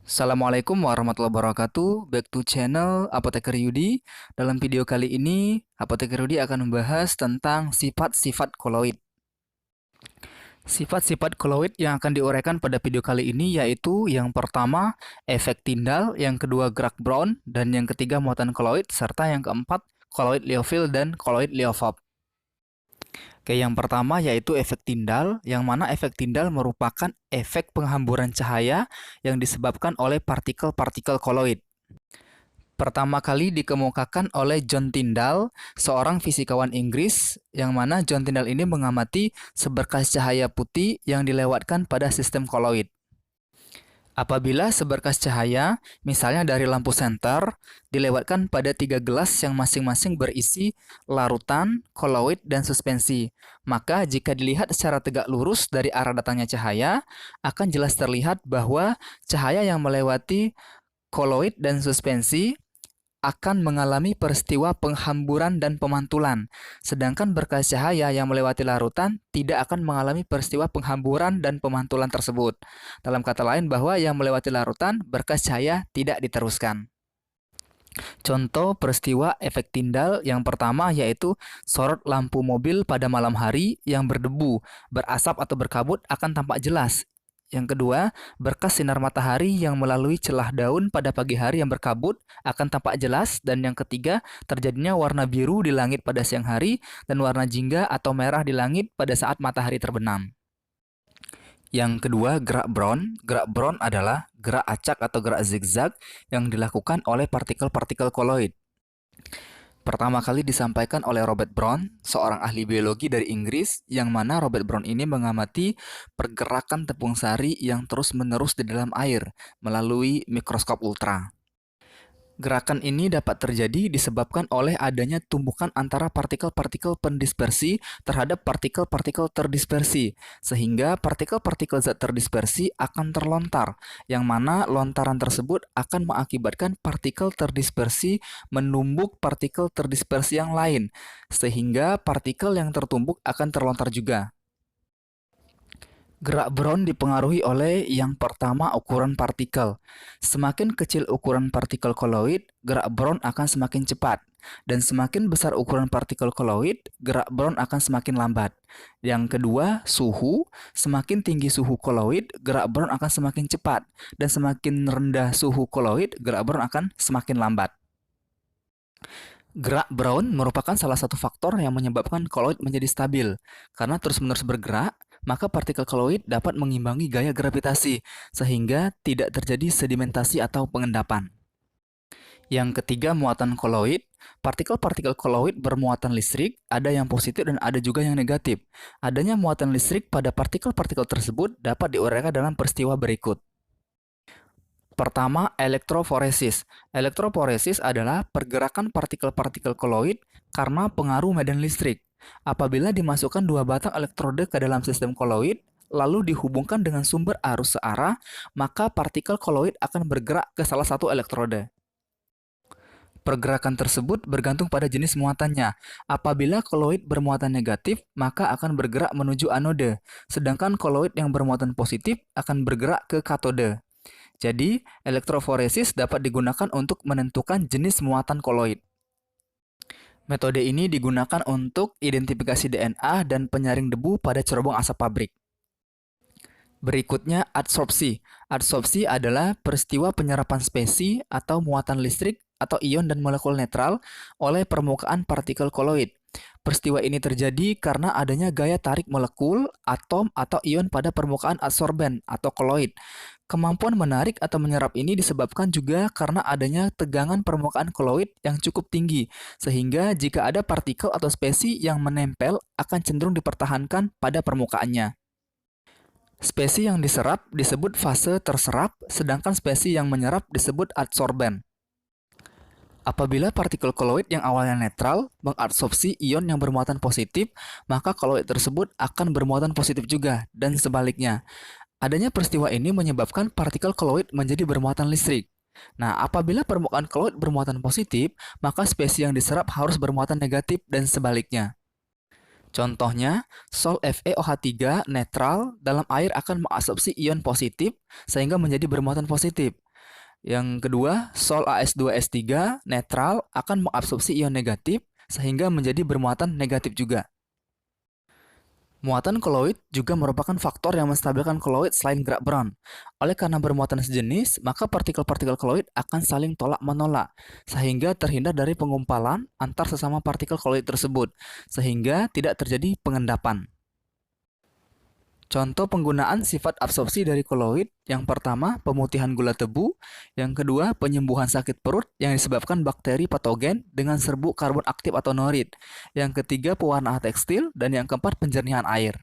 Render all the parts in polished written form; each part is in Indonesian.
Assalamualaikum warahmatullahi wabarakatuh. Back to channel Apoteker Yudi. Dalam video kali ini, Apoteker Yudi akan membahas tentang sifat-sifat koloid. Sifat-sifat koloid yang akan diuraikan pada video kali ini yaitu yang pertama, efek Tyndall, yang kedua gerak Brown, dan yang ketiga muatan koloid, serta yang keempat, koloid Liouville dan koloid Liouville. Oke, yang pertama yaitu efek Tyndall, yang mana efek Tyndall merupakan efek penghamburan cahaya yang disebabkan oleh partikel-partikel koloid. Pertama kali dikemukakan oleh John Tyndall, seorang fisikawan Inggris, yang mana John Tyndall ini mengamati seberkas cahaya putih yang dilewatkan pada sistem koloid. Apabila seberkas cahaya, misalnya dari lampu senter, dilewatkan pada 3 gelas yang masing-masing berisi larutan, koloid, dan suspensi, maka jika dilihat secara tegak lurus dari arah datangnya cahaya, akan jelas terlihat bahwa cahaya yang melewati koloid dan suspensi akan mengalami peristiwa penghamburan dan pemantulan, sedangkan berkas cahaya yang melewati larutan tidak akan mengalami peristiwa penghamburan dan pemantulan tersebut. Dalam kata lain, bahwa yang melewati larutan, berkas cahaya tidak diteruskan. Contoh peristiwa efek Tyndall yang pertama yaitu sorot lampu mobil pada malam hari yang berdebu, berasap atau berkabut akan tampak jelas. Yang kedua, berkas sinar matahari yang melalui celah daun pada pagi hari yang berkabut akan tampak jelas. Dan yang ketiga, terjadinya warna biru di langit pada siang hari dan warna jingga atau merah di langit pada saat matahari terbenam. Yang kedua, gerak Brown. Gerak Brown adalah gerak acak atau gerak zigzag yang dilakukan oleh partikel-partikel koloid. Pertama kali disampaikan oleh Robert Brown, seorang ahli biologi dari Inggris, yang mana Robert Brown ini mengamati pergerakan tepung sari yang terus-menerus di dalam air melalui mikroskop ultra. Gerakan ini dapat terjadi disebabkan oleh adanya tumbukan antara partikel-partikel pendispersi terhadap partikel-partikel terdispersi, sehingga partikel-partikel zat terdispersi akan terlontar, yang mana lontaran tersebut akan mengakibatkan partikel terdispersi menumbuk partikel terdispersi yang lain, sehingga partikel yang tertumbuk akan terlontar juga. Gerak Brown dipengaruhi oleh yang pertama, ukuran partikel. Semakin kecil ukuran partikel koloid, gerak Brown akan semakin cepat. Dan semakin besar ukuran partikel koloid, gerak Brown akan semakin lambat. Yang kedua, suhu. Semakin tinggi suhu koloid, gerak Brown akan semakin cepat. Dan semakin rendah suhu koloid, gerak Brown akan semakin lambat. Gerak Brown merupakan salah satu faktor yang menyebabkan koloid menjadi stabil. Karena terus-menerus bergerak, maka partikel koloid dapat mengimbangi gaya gravitasi, sehingga tidak terjadi sedimentasi atau pengendapan. Yang ketiga, muatan koloid. Partikel-partikel koloid bermuatan listrik, ada yang positif dan ada juga yang negatif. Adanya muatan listrik pada partikel-partikel tersebut dapat diuraikan dalam peristiwa berikut. Pertama, elektroforesis. Elektroforesis adalah pergerakan partikel-partikel koloid karena pengaruh medan listrik. Apabila dimasukkan 2 batang elektrode ke dalam sistem koloid, lalu dihubungkan dengan sumber arus searah, maka partikel koloid akan bergerak ke salah satu elektrode. Pergerakan tersebut bergantung pada jenis muatannya. Apabila koloid bermuatan negatif, maka akan bergerak menuju anode, sedangkan koloid yang bermuatan positif akan bergerak ke katode. Jadi, elektroforesis dapat digunakan untuk menentukan jenis muatan koloid. Metode ini digunakan untuk identifikasi DNA dan penyaring debu pada cerobong asap pabrik. Berikutnya, adsorpsi. Adsorpsi adalah peristiwa penyerapan spesi atau muatan listrik atau ion dan molekul netral oleh permukaan partikel koloid. Peristiwa ini terjadi karena adanya gaya tarik molekul, atom, atau ion pada permukaan adsorben atau koloid. Kemampuan menarik atau menyerap ini disebabkan juga karena adanya tegangan permukaan koloid yang cukup tinggi, sehingga jika ada partikel atau spesi yang menempel akan cenderung dipertahankan pada permukaannya. Spesi yang diserap disebut fase terserap, sedangkan spesi yang menyerap disebut adsorben. Apabila partikel koloid yang awalnya netral mengabsorpsi ion yang bermuatan positif, maka koloid tersebut akan bermuatan positif juga, dan sebaliknya. Adanya peristiwa ini menyebabkan partikel koloid menjadi bermuatan listrik. Nah, apabila permukaan koloid bermuatan positif, maka spesi yang diserap harus bermuatan negatif dan sebaliknya. Contohnya, sol FeOH3 netral dalam air akan mengabsorpsi ion positif sehingga menjadi bermuatan positif. Yang kedua, Sol AS2S3 netral akan mengabsorpsi ion negatif sehingga menjadi bermuatan negatif juga. Muatan koloid juga merupakan faktor yang menstabilkan koloid selain gerak Brown. Oleh karena bermuatan sejenis, maka partikel-partikel koloid akan saling tolak-menolak, sehingga terhindar dari pengumpalan antar sesama partikel koloid tersebut, sehingga tidak terjadi pengendapan. Contoh penggunaan sifat absorpsi dari koloid, yang pertama pemutihan gula tebu, yang kedua penyembuhan sakit perut yang disebabkan bakteri patogen dengan serbuk karbon aktif atau norit, yang ketiga pewarna tekstil, dan yang keempat penjernihan air.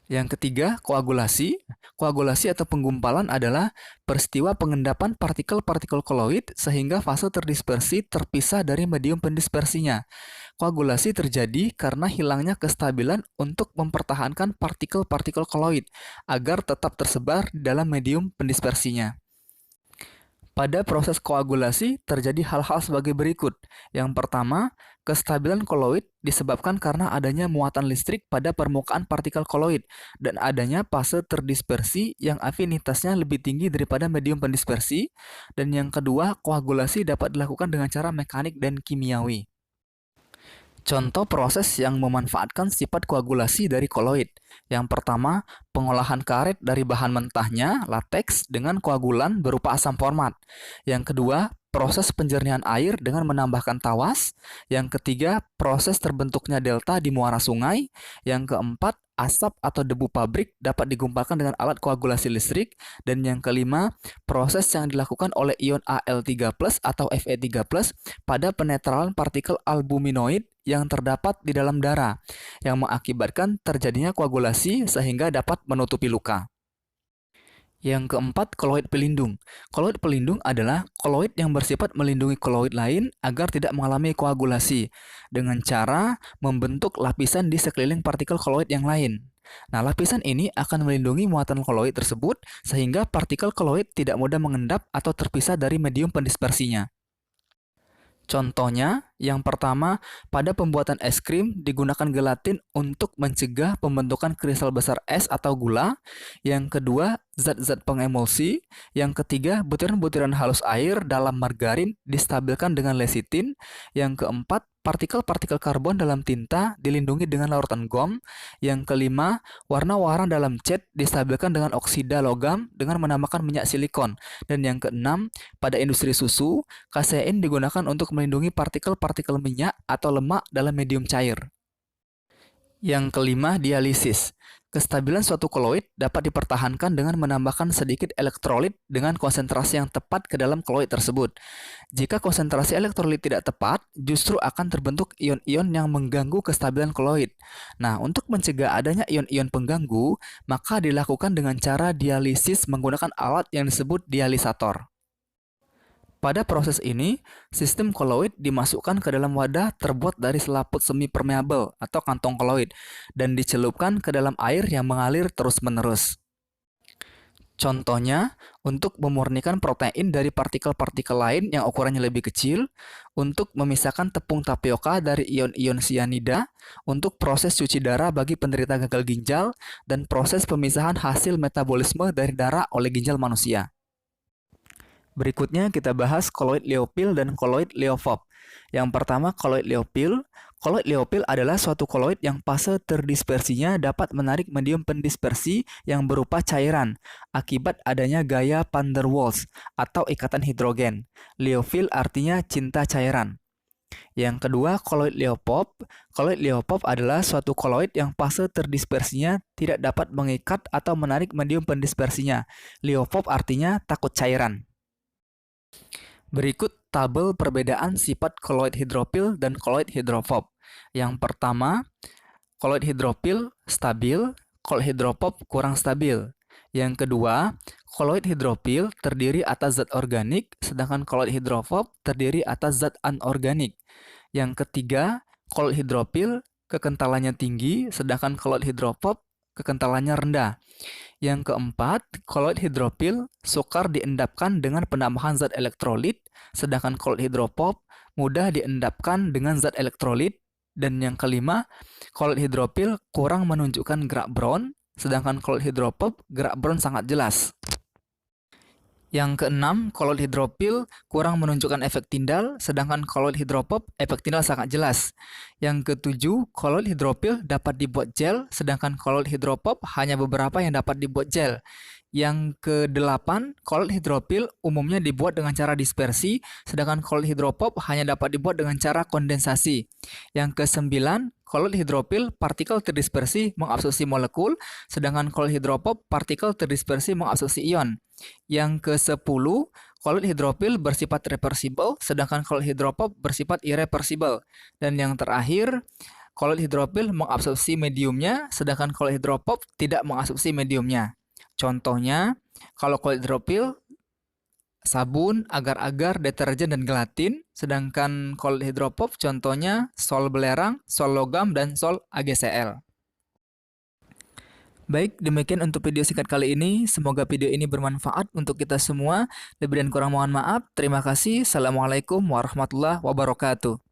Yang ketiga, koagulasi. Koagulasi atau penggumpalan adalah peristiwa pengendapan partikel-partikel koloid sehingga fase terdispersi terpisah dari medium pendispersinya. Koagulasi terjadi karena hilangnya kestabilan untuk mempertahankan partikel-partikel koloid agar tetap tersebar di dalam medium pendispersinya. Pada proses koagulasi terjadi hal-hal sebagai berikut. Yang pertama, kestabilan koloid disebabkan karena adanya muatan listrik pada permukaan partikel koloid dan adanya fase terdispersi yang afinitasnya lebih tinggi daripada medium pendispersi. Dan yang kedua, koagulasi dapat dilakukan dengan cara mekanik dan kimiawi. Contoh proses yang memanfaatkan sifat koagulasi dari koloid. Yang pertama, pengolahan karet dari bahan mentahnya, lateks, dengan koagulan berupa asam format. Yang kedua, proses penjernihan air dengan menambahkan tawas. Yang ketiga, proses terbentuknya delta di muara sungai. Yang keempat, asap atau debu pabrik dapat digumpalkan dengan alat koagulasi listrik. Dan yang kelima, proses yang dilakukan oleh ion Al3+ atau Fe3+ pada penetralan partikel albuminoid yang terdapat di dalam darah, yang mengakibatkan terjadinya koagulasi sehingga dapat menutupi luka. Yang keempat, koloid pelindung. Koloid pelindung adalah koloid yang bersifat melindungi koloid lain agar tidak mengalami koagulasi dengan cara membentuk lapisan di sekeliling partikel koloid yang lain. Nah, lapisan ini akan melindungi muatan koloid tersebut sehingga partikel koloid tidak mudah mengendap atau terpisah dari medium pendispersinya. Contohnya, yang pertama, pada pembuatan es krim digunakan gelatin untuk mencegah pembentukan kristal besar es atau gula. Yang kedua, zat-zat pengemulsi. Yang ketiga, butiran-butiran halus air dalam margarin distabilkan dengan lecitin. Yang keempat, partikel-partikel karbon dalam tinta dilindungi dengan larutan gom. Yang kelima, warna-warna dalam cat distabilkan dengan oksida logam dengan menambahkan minyak silikon. Dan yang keenam, pada industri susu, kasein digunakan untuk melindungi partikel-partikel minyak atau lemak dalam medium cair. Yang kelima, dialisis. Kestabilan suatu koloid dapat dipertahankan dengan menambahkan sedikit elektrolit dengan konsentrasi yang tepat ke dalam koloid tersebut. Jika konsentrasi elektrolit tidak tepat, justru akan terbentuk ion-ion yang mengganggu kestabilan koloid. Nah, untuk mencegah adanya ion-ion pengganggu, maka dilakukan dengan cara dialisis menggunakan alat yang disebut dialisator. Pada proses ini, sistem koloid dimasukkan ke dalam wadah terbuat dari selaput semi permeabel atau kantong koloid dan dicelupkan ke dalam air yang mengalir terus-menerus. Contohnya, untuk memurnikan protein dari partikel-partikel lain yang ukurannya lebih kecil, untuk memisahkan tepung tapioka dari ion-ion sianida, untuk proses cuci darah bagi penderita gagal ginjal, dan proses pemisahan hasil metabolisme dari darah oleh ginjal manusia. Berikutnya kita bahas koloid Liophil dan koloid Liophop. Yang pertama, koloid Liophil. Koloid Liophil adalah suatu koloid yang fase terdispersinya dapat menarik medium pendispersi yang berupa cairan akibat adanya gaya van der Waals atau ikatan hidrogen. Liophil artinya cinta cairan. Yang kedua, koloid Liophop. Koloid Liophop adalah suatu koloid yang fase terdispersinya tidak dapat mengikat atau menarik medium pendispersinya. Liophop artinya takut cairan. Berikut tabel perbedaan sifat koloid hidrofil dan koloid hidrofob. Yang pertama, koloid hidrofil stabil, koloid hidrofob kurang stabil. Yang kedua, koloid hidrofil terdiri atas zat organik, sedangkan koloid hidrofob terdiri atas zat anorganik. Yang ketiga, koloid hidrofil kekentalannya tinggi, sedangkan koloid hidrofob kekentalannya rendah. Yang keempat, koloid hidrofil sukar diendapkan dengan penambahan zat elektrolit, sedangkan koloid hidrofob mudah diendapkan dengan zat elektrolit. Dan yang kelima, koloid hidrofil kurang menunjukkan gerak Brown, sedangkan koloid hidrofob gerak Brown sangat jelas. Yang keenam, koloid hidrofil kurang menunjukkan efek tindal, sedangkan koloid hidropop efek tindal sangat jelas. Yang ketujuh, koloid hidrofil dapat dibuat gel, sedangkan koloid hidropop hanya beberapa yang dapat dibuat gel. Yang kedelapan, koloid hidrofil umumnya dibuat dengan cara dispersi, sedangkan koloid hidropop hanya dapat dibuat dengan cara kondensasi. Yang kesembilan, koloid hidrofil partikel terdispersi mengabsorpsi molekul, sedangkan koloid hidropop partikel terdispersi mengabsorpsi ion. Yang ke-10, koloid hidrofil bersifat reversible, sedangkan koloid hidropop bersifat irreversible. Dan yang terakhir, koloid hidrofil mengabsorpsi mediumnya, sedangkan koloid hidropop tidak mengabsorpsi mediumnya. Contohnya, kalau koloid hidrofil, sabun, agar-agar, deterjen, dan gelatin. Sedangkan koloid hidropop contohnya sol belerang, sol logam, dan sol AgCl. Baik, demikian untuk video singkat kali ini. Semoga video ini bermanfaat untuk kita semua. Lebih dan kurang mohon maaf. Terima kasih. Assalamualaikum warahmatullahi wabarakatuh.